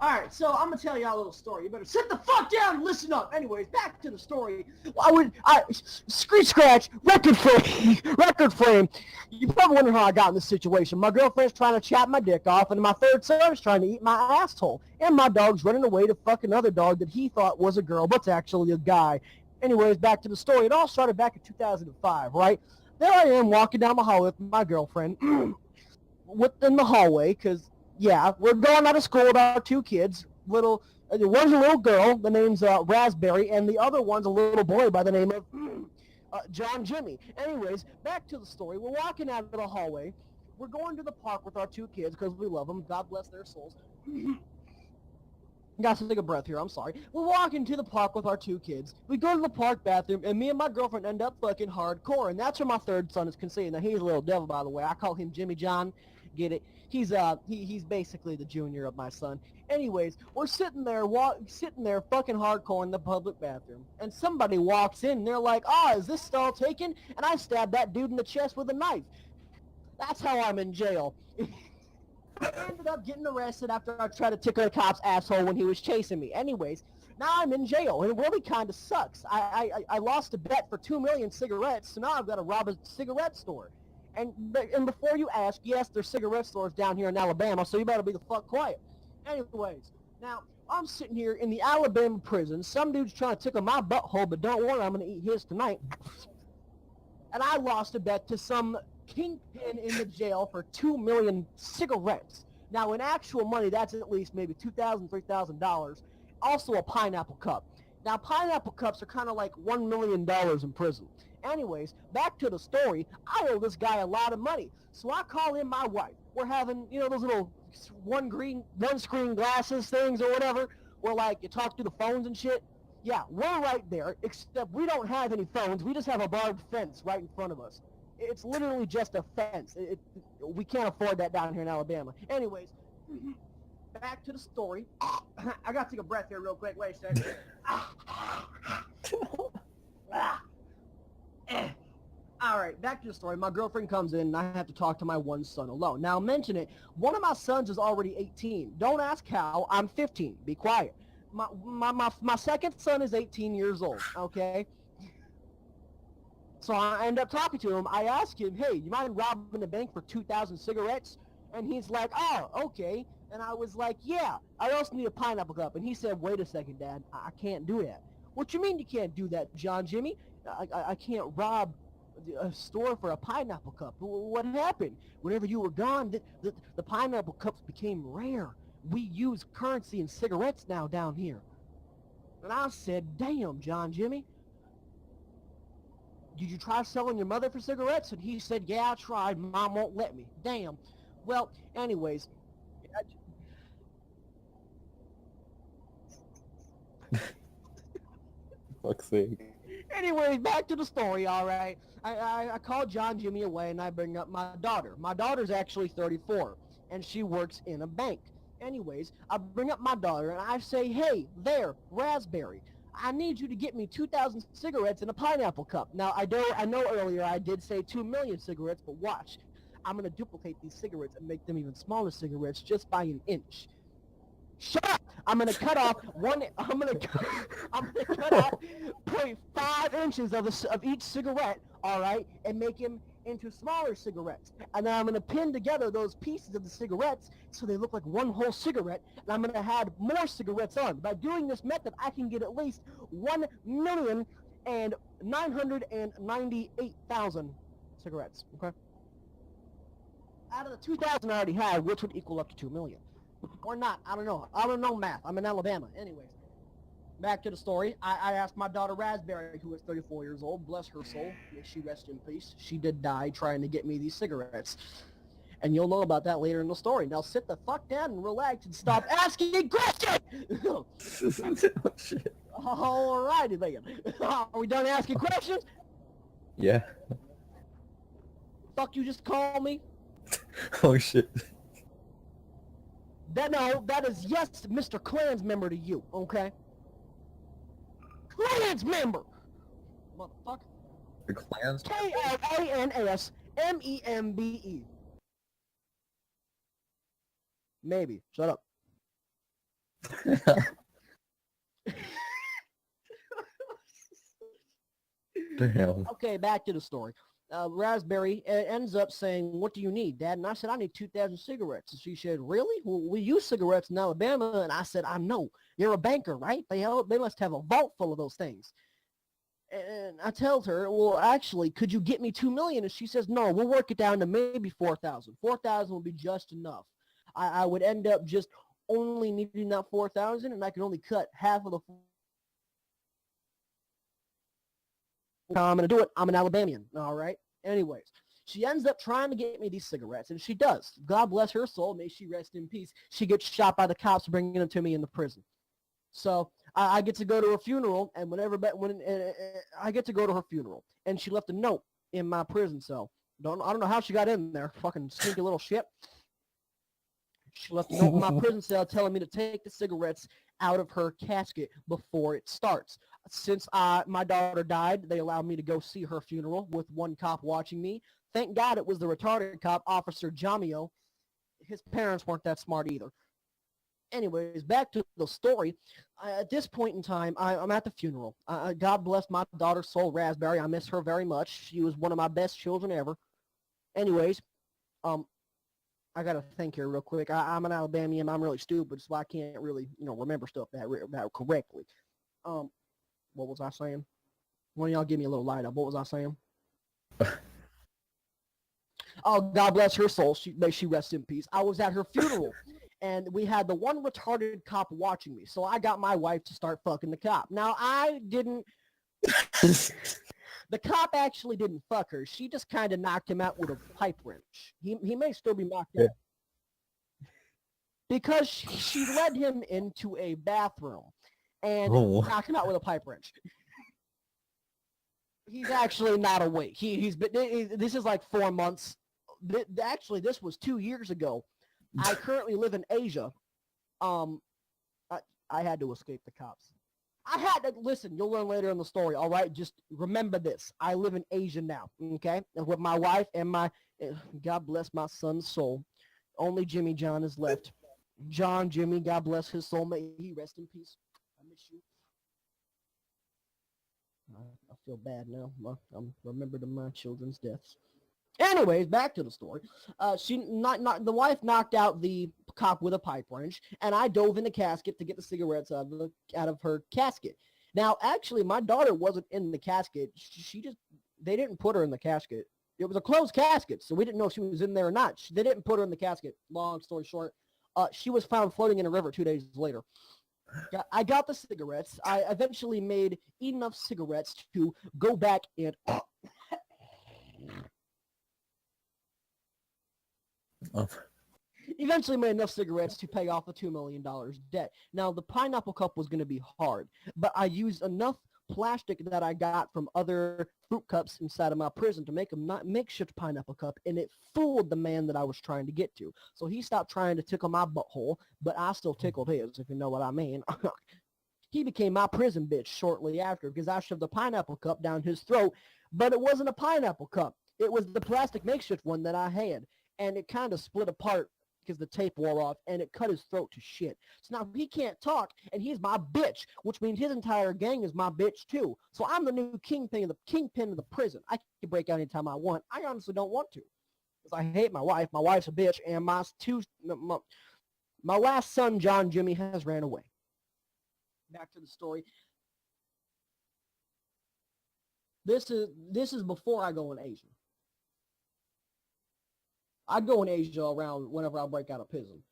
Alright, so I'm gonna tell y'all a little story. You better sit the fuck down and listen up. Anyways, back to the story. Screech scratch, record frame, record frame. You probably wonder how I got in this situation. My girlfriend's trying to chop my dick off, and my third son's trying to eat my asshole. And my dog's running away to fuck another dog that he thought was a girl, but's actually a guy. Anyways, back to the story. It all started back in 2005, right? There I am walking down the hall with my girlfriend, within the hallway, because yeah, we're going out of school with our two kids. One's a little girl, the name's Raspberry, and the other one's a little boy by the name of John Jimmy. Anyways, back to the story. We're walking out of the hallway. We're going to the park with our two kids because we love them. God bless their souls. Got to take a breath here. I'm sorry. We're walking to the park with our two kids. We go to the park bathroom, and me and my girlfriend end up fucking hardcore, and that's where my third son is conceived. Now, he's a little devil, by the way. I call him Jimmy John. Get it? He's basically the junior of my son. Anyways, we're sitting there fucking hardcore in the public bathroom, and somebody walks in, and they're like, "Oh, is this stall taken?" And I stabbed that dude in the chest with a knife. That's how I'm in jail. I ended up getting arrested after I tried to tickle a cop's asshole when he was chasing me. Anyways, now I'm in jail, and it really kind of sucks. I lost a bet for 2 million cigarettes, so now I've got to rob a cigarette store. And before you ask, yes, there's cigarette stores down here in Alabama, so you better be the fuck quiet. Anyways, now, I'm sitting here in the Alabama prison. Some dude's trying to tickle my butthole, but don't worry, I'm going to eat his tonight. And I lost a bet to some kingpin in the jail for 2 million cigarettes. Now, in actual money, that's at least maybe $2,000, $3,000. Also a pineapple cup. Now, pineapple cups are kind of like $1 million in prison. Anyways, back to the story. I owe this guy a lot of money. So I call in my wife. We're having, those little one screen glasses things or whatever, where like you talk through the phones and shit. Yeah, we're right there, except we don't have any phones. We just have a barbed fence right in front of us. It's literally just a fence. We can't afford that down here in Alabama. Anyways, back to the story. I gotta take a breath here real quick. Wait a second. Alright, back to the story. My girlfriend comes in and I have to talk to my one son alone. Now, mention it, one of my sons is already 18. Don't ask how, I'm 15. Be quiet. My second son is 18 years old, okay? So I end up talking to him. I ask him, hey, you mind robbing the bank for 2,000 cigarettes? And he's like, oh, okay. And I was like, yeah, I also need a pineapple cup. And he said, wait a second, Dad, I can't do that. What you mean you can't do that, John Jimmy? I can't rob a store for a pineapple cup. What happened? Whenever you were gone, the pineapple cups became rare. We use currency in cigarettes now down here. And I said, damn, John Jimmy. Did you try selling your mother for cigarettes? And he said, yeah, I tried. Mom won't let me. Damn. Well, anyways. Fuck's sake. Anyways, back to the story, all right. I call John Jimmy away, and I bring up my daughter. My daughter's actually 34, and she works in a bank. Anyways, I bring up my daughter, and I say, hey, there, Raspberry. I need you to get me 2,000 cigarettes in a pineapple cup. Now, I know earlier I did say 2 million cigarettes, but watch. I'm going to duplicate these cigarettes and make them even smaller cigarettes just by an inch. Shut up! I'm going to cut off I'm going to cut off 0.5 inches of each cigarette, all right, and make them into smaller cigarettes. And then I'm going to pin together those pieces of the cigarettes so they look like one whole cigarette, and I'm going to add more cigarettes on. By doing this method, I can get at least 1,998,000 cigarettes, okay? Out of the 2,000 I already had, which would equal up to 2 million. Or not, I don't know. I don't know math. I'm in Alabama. Anyways, back to the story. I asked my daughter Raspberry, who is 34 years old, bless her soul, may she rest in peace. She did die trying to get me these cigarettes. And you'll know about that later in the story. Now sit the fuck down and relax and stop asking questions! Oh, shit. Alrighty then. Are we done asking questions? Yeah. Fuck you just call me? Oh shit. That is yes, Mr. Clans member to you, okay? Clans member! Motherfucker. The clans? K-L-A-N-S-M-E-M-B-E. Maybe. Shut up. Damn. Okay, back to the story. Raspberry ends up saying, "What do you need, Dad?" And I said, "I need 2,000 cigarettes." And she said, "Really? Well, we use cigarettes in Alabama." And I said, "I know. You're a banker, right? They must have a vault full of those things." And I tells her, "Well, actually, could you get me 2 million?" And she says, "No, we'll work it down to maybe 4,000. 4,000 will be just enough. I would end up just only needing that 4,000, and I could only cut half of the. I'm gonna do it. I'm an Alabamian, all right." Anyways, she ends up trying to get me these cigarettes, and she does. God bless her soul. May she rest in peace. She gets shot by the cops bringing them to me in the prison. So I get to go to her funeral, and I get to go to her funeral, and she left a note in my prison cell. I don't know how she got in there. Fucking sneaky little shit. She left a note in my prison cell telling me to take the cigarettes out of her casket before it starts. Since my daughter died, they allowed me to go see her funeral with one cop watching me. Thank God it was the retarded cop, Officer Jamio. His parents weren't that smart either. Anyways, back to the story. At this point in time, I'm at the funeral. God bless my daughter's soul, Raspberry. I miss her very much. She was one of my best children ever. Anyways, I gotta think here real quick. I'm an Alabamian. I'm really stupid, so I can't really, remember stuff that correctly. What was I saying? One of y'all give me a little light up. What was I saying? Oh, God bless her soul. May she rest in peace. I was at her funeral, and we had the one retarded cop watching me. So I got my wife to start fucking the cop. Now, I didn't... The cop actually didn't fuck her. She just kind of knocked him out with a pipe wrench. He may still be knocked out. Because she led him into a bathroom and knocked him out with a pipe wrench. He's actually not awake. He's been. This is like 4 months. Actually, this was 2 years ago. I currently live in Asia. I had to escape the cops. I had to listen. You'll learn later in the story. All right, just remember this. I live in Asia now. Okay, and with my wife and my. God bless my son's soul. Only Jimmy John is left. Jimmy, God bless his soul. May he rest in peace. I miss you. I feel bad now. I'm remembered of my children's deaths. Anyways, back to the story. The wife knocked out the cop with a pipe wrench, and I dove in the casket to get the cigarettes out of her casket. Now, actually, my daughter wasn't in the casket. They didn't put her in the casket. It was a closed casket, so we didn't know if she was in there or not. They didn't put her in the casket. Long story short, she was found floating in a river 2 days later. I got the cigarettes. I eventually made enough cigarettes to go back and... Eventually made enough cigarettes to pay off the $2 million debt. Now, the pineapple cup was going to be hard, but I used enough plastic that I got from other fruit cups inside of my prison to make a makeshift pineapple cup, and it fooled the man that I was trying to get to. So he stopped trying to tickle my butthole, but I still tickled his, if you know what I mean. He became my prison bitch shortly after because I shoved a pineapple cup down his throat, but it wasn't a pineapple cup. It was the plastic makeshift one that I had, and it kind of split apart because the tape wore off, and it cut his throat to shit. So now he can't talk, and he's my bitch, which means his entire gang is my bitch too. So I'm the new kingpin of the prison. I can break out anytime I want. I honestly don't want to, because I hate my wife. My wife's a bitch, and my last son, John Jimmy, has ran away. Back to the story. This is before I go in Asia. I go in Asia around whenever I break out of prison.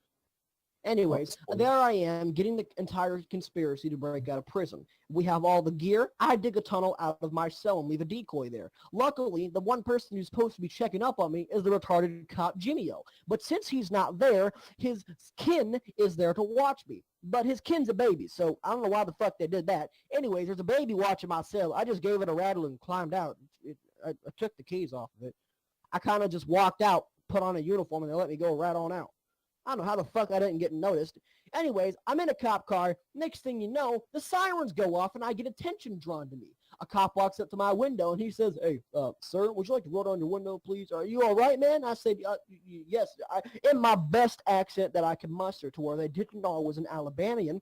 Anyways, there I am getting the entire conspiracy to break out of prison. We have all the gear. I dig a tunnel out of my cell and leave a decoy there. Luckily, the one person who's supposed to be checking up on me is the retarded cop Jimmy-O. But since he's not there, his kin is there to watch me. But his kin's a baby, so I don't know why the fuck they did that. Anyways, there's a baby watching my cell. I just gave it a rattle and climbed out. I took the keys off of it. I kind of just walked out, put on a uniform, and they let me go right on out. I don't know how the fuck I didn't get noticed. Anyways, I'm in a cop car. Next thing you know, the sirens go off, and I get attention drawn to me. A cop walks up to my window and he says, "Hey, sir, would you like to roll down your window, please? Are you all right, man?" I said, "Yes," in my best accent that I could muster to where they didn't know I was an Alabamian.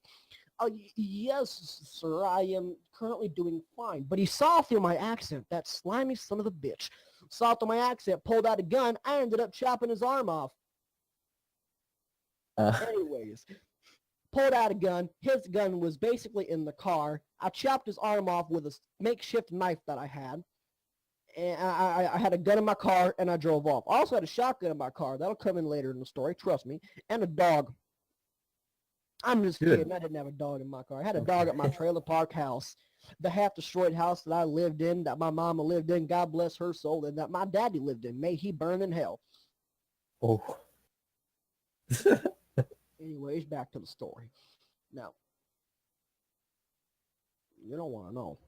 "Yes, sir, I am currently doing fine." But he saw through my accent, that slimy son of a bitch. Saw through my accent, pulled out a gun. I ended up chopping his arm off. Anyways, pulled out a gun. His gun was basically in the car. I chopped his arm off with a makeshift knife that I had. And I had a gun in my car, and I drove off. I also had a shotgun in my car. That'll come in later in the story, trust me. And a dog. I'm just kidding. I didn't have a dog in my car. I had a dog at my trailer park house. The half-destroyed house that I lived in, that my mama lived in, God bless her soul, and that my daddy lived in. May he burn in hell. Oh. Anyways, back to the story. Now, you don't want to know.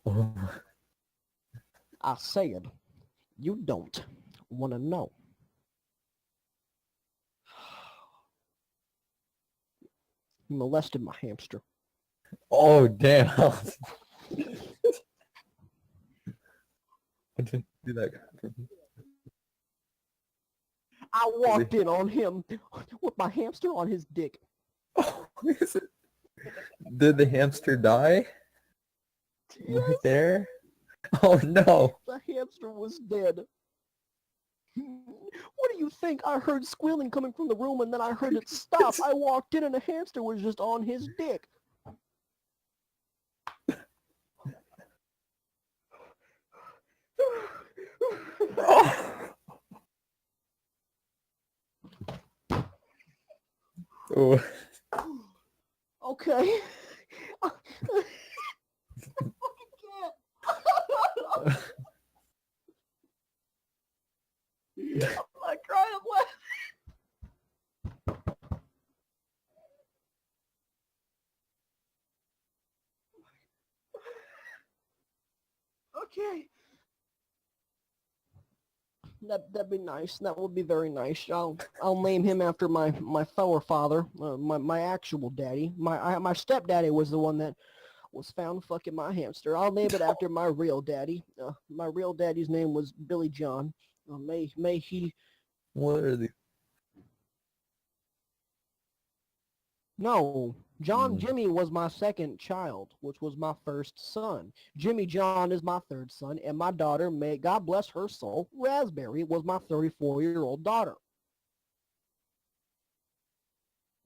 Oh. I said, you don't want to know. He molested my hamster. Oh, damn. I didn't do that. I walked in on him with my hamster on his dick. Oh, is it? Did the hamster die? Yes. Right there? Oh, no. The hamster was dead. What do you think? I heard squealing coming from the room and then I heard it stop. I walked in and the hamster was just on his dick. Oh. Okay. I fucking can't. I'm not crying, I'm laughing. Okay. That'd be nice. That would be very nice. I'll name him after my forefather, my actual daddy. My stepdaddy was the one that was found fucking my hamster. I'll name it after my real daddy. My real daddy's name was Billy John. May he. What are these? No, John Jimmy was my second child, which was my first son. Jimmy John is my third son, and my daughter, may God bless her soul, Raspberry, was my 34-year-old daughter.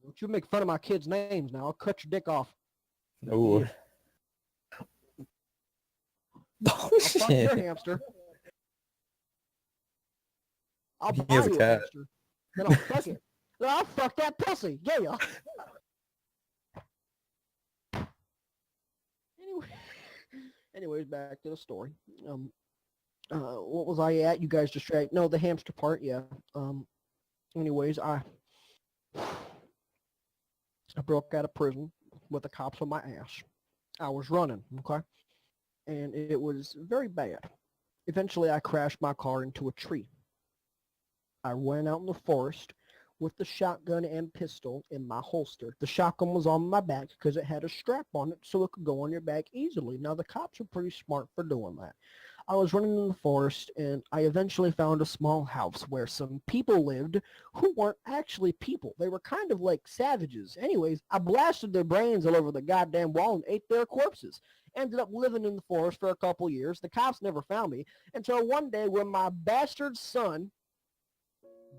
Don't you make fun of my kids' names now. I'll cut your dick off. Oh. Yeah. Oh, I'll fuck your shit. hamster. I'll He buy has a you a cat. hamster. Then I'll fuck it. Then I'll fuck that pussy. Yeah. Anyways, back to the story. What was I at? You guys distracted. No, the hamster part. Yeah. Anyways, I broke out of prison with the cops on my ass. I was running. Okay, and it was very bad. Eventually, I crashed my car into a tree. I went out in the forest with the shotgun and pistol in my holster. The shotgun was on my back because it had a strap on it so it could go on your back easily. Now, the cops are pretty smart for doing that. I was running in the forest, and I eventually found a small house where some people lived who weren't actually people. They were kind of like savages. Anyways, I blasted their brains all over the goddamn wall and ate their corpses. Ended up living in the forest for a couple years. The cops never found me until one day when my bastard son,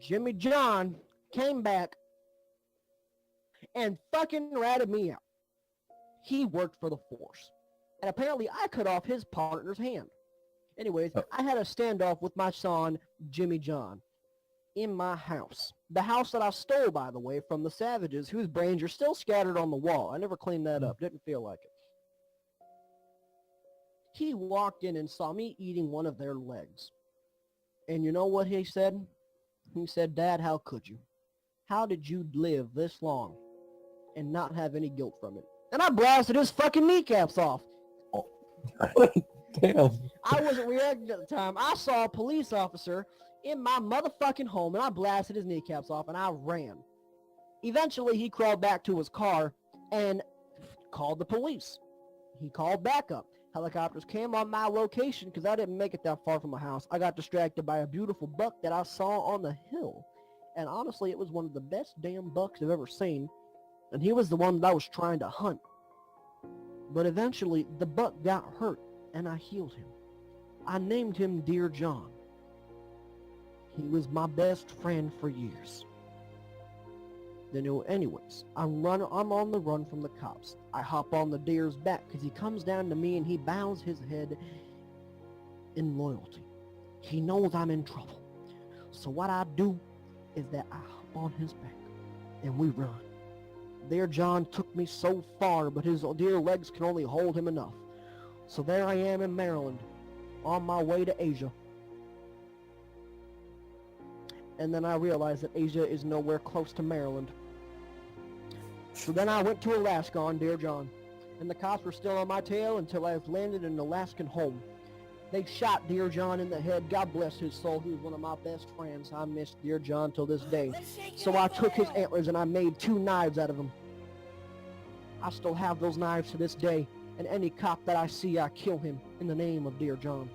Jimmy John, came back and fucking ratted me out. He worked for the force. And apparently I cut off his partner's hand. Anyways, I had a standoff with my son, Jimmy John, in my house. The house that I stole, by the way, from the savages whose brains are still scattered on the wall. I never cleaned that up. Didn't feel like it. He walked in and saw me eating one of their legs. And you know what he said? He said, "Dad, how could you? How did you live this long and not have any guilt from it?" And I blasted his fucking kneecaps off. Oh. Damn. I wasn't reacting at the time. I saw a police officer in my motherfucking home, and I blasted his kneecaps off, and I ran. Eventually, he crawled back to his car and called the police. He called backup. Helicopters came on my location because I didn't make it that far from my house. I got distracted by a beautiful buck that I saw on the hill. And honestly, it was one of the best damn bucks I've ever seen. And he was the one that I was trying to hunt. But eventually, the buck got hurt, and I healed him. I named him Dear John. He was my best friend for years. Then anyways, I'm on the run from the cops. I hop on the deer's back because he comes down to me and he bows his head in loyalty. He knows I'm in trouble. So what I do is that I hop on his back and we run. Dear John took me so far, but his dear legs can only hold him enough. So there I am in Maryland, on my way to Asia. And then I realized that Asia is nowhere close to Maryland. So then I went to Alaska on Dear John, and the cops were still on my tail until I landed in an Alaskan home. They shot Dear John in the head. God bless his soul. He was one of my best friends. I miss Dear John till this day. So I took his antlers and I made 2 knives out of them. I still have those knives to this day, and any cop that I see, I kill him in the name of Dear John.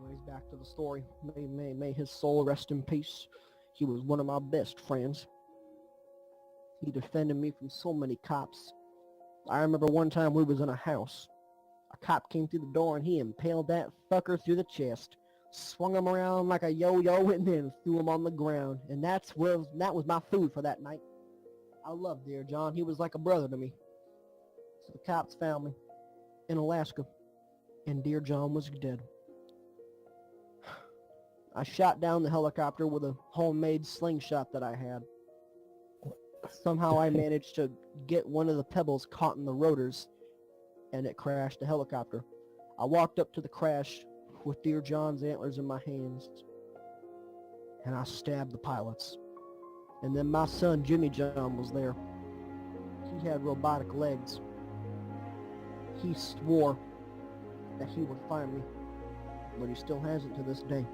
Anyways, back to the story. May his soul rest in peace. He was one of my best friends. He defended me from so many cops. I remember one time we was in a house. A cop came through the door and he impaled that fucker through the chest, swung him around like a yo-yo, and then threw him on the ground. And that was my food for that night. I loved Dear John. He was like a brother to me. So the cops found me in Alaska, and Dear John was dead. I shot down the helicopter with a homemade slingshot that I had. Somehow I managed to get one of the pebbles caught in the rotors, and it crashed the helicopter. I walked up to the crash with Dear John's antlers in my hands, and I stabbed the pilots. And then my son, Jimmy John, was there. He had robotic legs. He swore that he would find me, but he still hasn't to this day.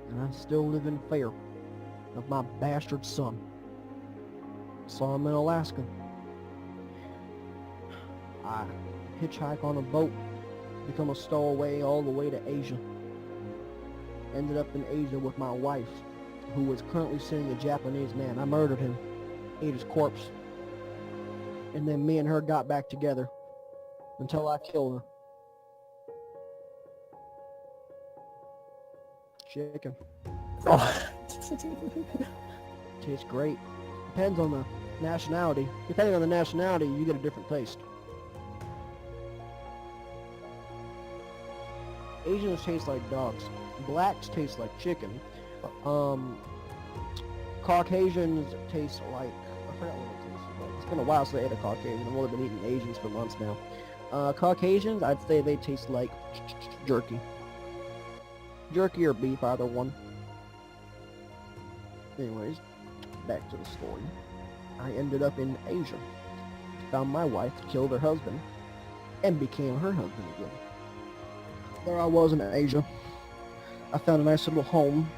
And I still live in fear of my bastard son. Saw him in Alaska. I hitchhike on a boat, become a stowaway all the way to Asia. Ended up in Asia with my wife, who was currently seeing a Japanese man. I murdered him, ate his corpse, and then me and her got back together until I killed her. Chicken. Oh. Tastes great. Depends on the nationality. Depending on the nationality, you get a different taste. Asians taste like dogs. Blacks taste like chicken. Caucasians taste like... I forgot what it tastes like. It's been a while since I ate a Caucasian. I've only been eating Asians for months now. Caucasians, I'd say they taste like jerky. Jerky or beef, either one. Anyways, back to the story. I ended up in Asia. Found my wife, killed her husband, and became her husband again. There I was in Asia. I found a nice little home.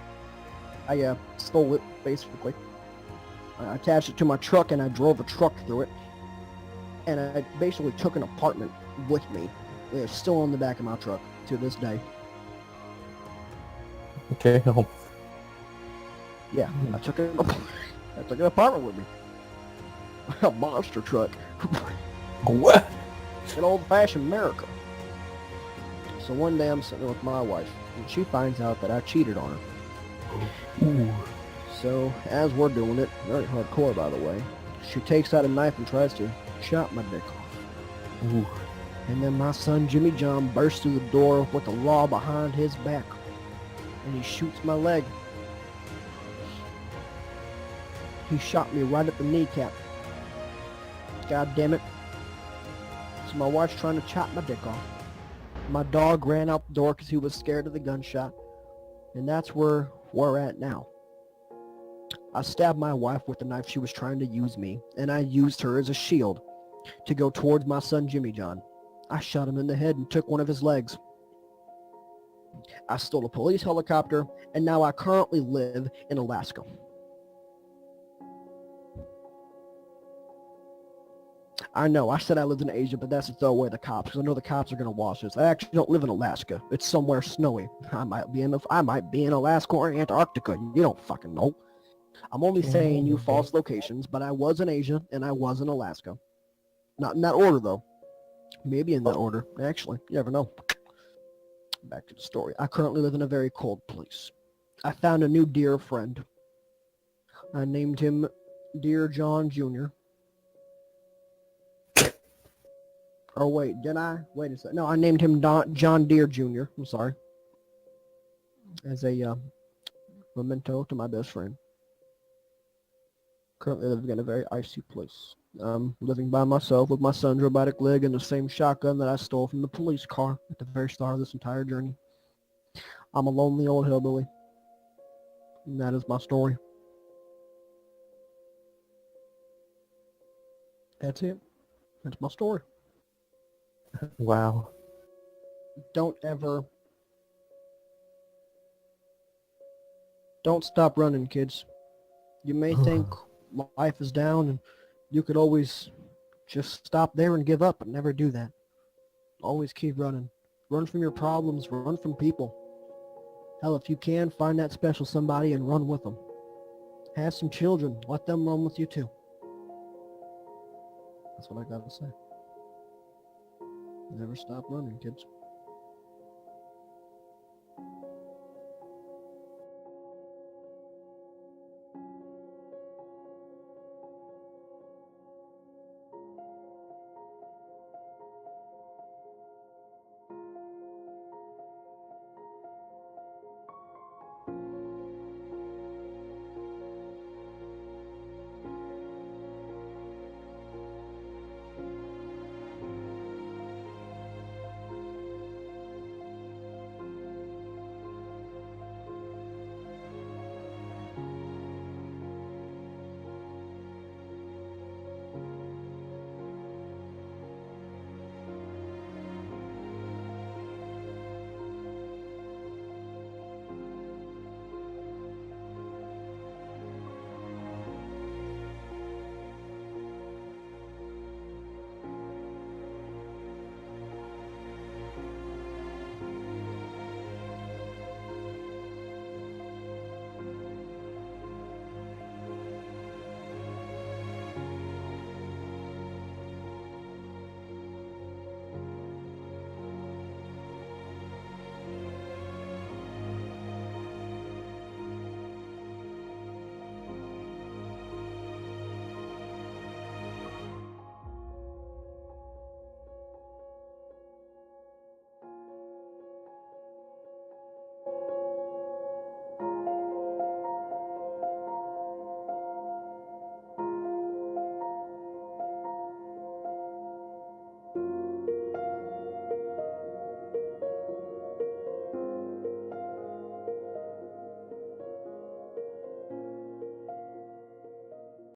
I stole it, basically. I attached it to my truck and I drove a truck through it. And I basically took an apartment with me. It's still on the back of my truck to this day. Okay. Yeah, I took an apartment with me. A monster truck. What? An old-fashioned America. So one day I'm sitting with my wife, and she finds out that I cheated on her. Ooh. So, as we're doing it, very hardcore by the way, she takes out a knife and tries to chop my dick off. Ooh. And then my son Jimmy John bursts through the door with the law behind his back. And he shoots my leg. He shot me right at the kneecap. God damn it. So my wife's trying to chop my dick off. My dog ran out the door because he was scared of the gunshot. And that's where we're at now. I stabbed my wife with the knife she was trying to use me, and I used her as a shield to go towards my son Jimmy John. I shot him in the head and took one of his legs. I stole a police helicopter, and now I currently live in Alaska. I know, I said I lived in Asia, but that's to throw away the cops, because I know the cops are going to watch this. I actually don't live in Alaska. It's somewhere snowy. I might be in Alaska or Antarctica. You don't fucking know. I'm only saying you false locations, but I was in Asia, and I was in Alaska. Not in that order, though. Maybe in that order. Actually, you never know. Back to the story. I currently live in a very cold place. I found a new dear friend. I named him Dear John Jr. Oh, wait, did I? Wait a second. No, I named him John Deere Jr. I'm sorry. As a memento to my best friend. Currently living in a very icy place. Living by myself with my son's robotic leg and the same shotgun that I stole from the police car at the very start of this entire journey. I'm a lonely old hillbilly. And that is my story. That's it. That's my story. Wow. Don't stop running, kids. You may think life is down and you could always just stop there and give up, but never do that. Always keep running. Run from your problems, run from people. Hell, if you can, find that special somebody and run with them. Have some children, let them run with you too. That's what I gotta say. Never stop running, kids.